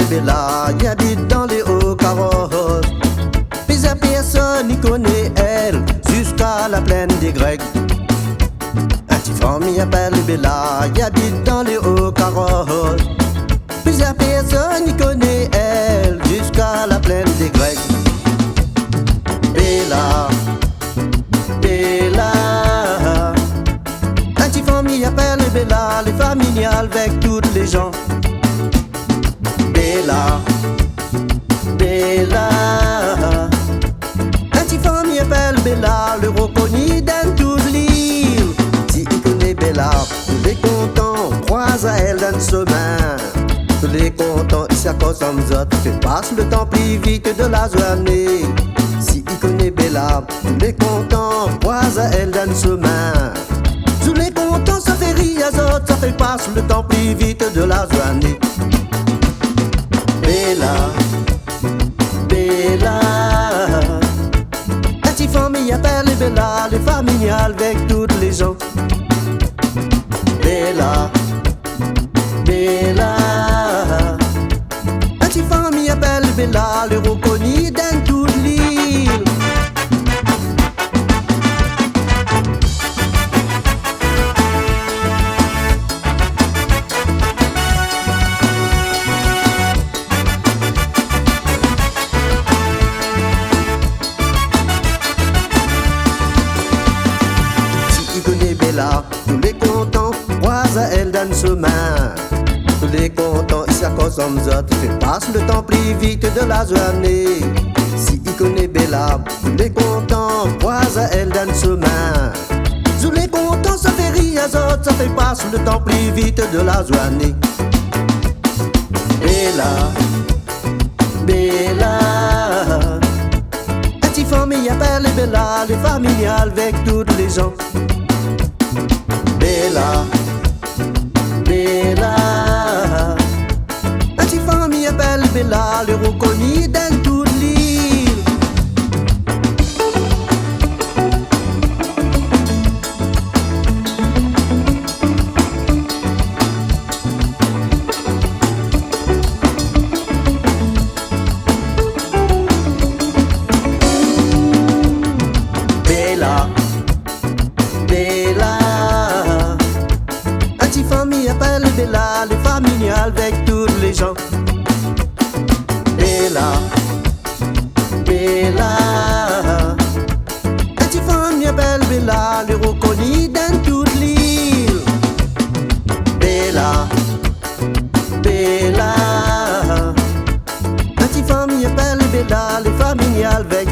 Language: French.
Bella, il habite dans les Hauts-Carroz. Plusieurs personne n'y connaît elle, jusqu'à la plaine des Grecs. Un petit famille appelle Bella, il habite dans les Hauts-Carroz. Plusieurs personne n'y connaît elle, jusqu'à la plaine des Grecs. Bella, Bella. Un petit famille appelle Bella, les familiales avec toutes les gens. Bella, Bella. Un petit famille appelle Bella, le reconnu dans toute l'île. Si il connaît Bella, tous les contents, croise à elle dans le chemin. Tous les contents, ici à cause nous autres, fait passe le temps plus vite de la journée. Si il connaît Bella, tous les contents, croise à elle dans le chemin. Tous les contents, ça fait rire aux autres, ça fait passe le temps plus vite de la journée. Bella, Bella. La petite famille appelle Bella, les familiales avec toutes les gens. Bella, Bella. La petite famille appelle Bella, le reconnu dans toute l'île. Tous les contents, croise à elle dans le chemin. Tous les contents, ici à cause nous autres, fait passe le temps plus vite de la journée. Si il connaît Bella, tous les contents, croise à elle dans le chemin. Tous les contents, ça fait rire aux autres, ça fait passe le temps plus vite de la journée. Bella, Bella. La petite famille appelle Bella, les familiales avec toutes les gens. Bella, Bella. La petite famille appelle Bella, le reconnu dans toute l'île. Bella, Bella. Famille appelle Bella, les familiales avec tous les gens. Bella, Bella. La petite famille appelle Bella, les reconnu dans toute l'île. Bella, Bella. La petite famille appelle Bella, les familiales avec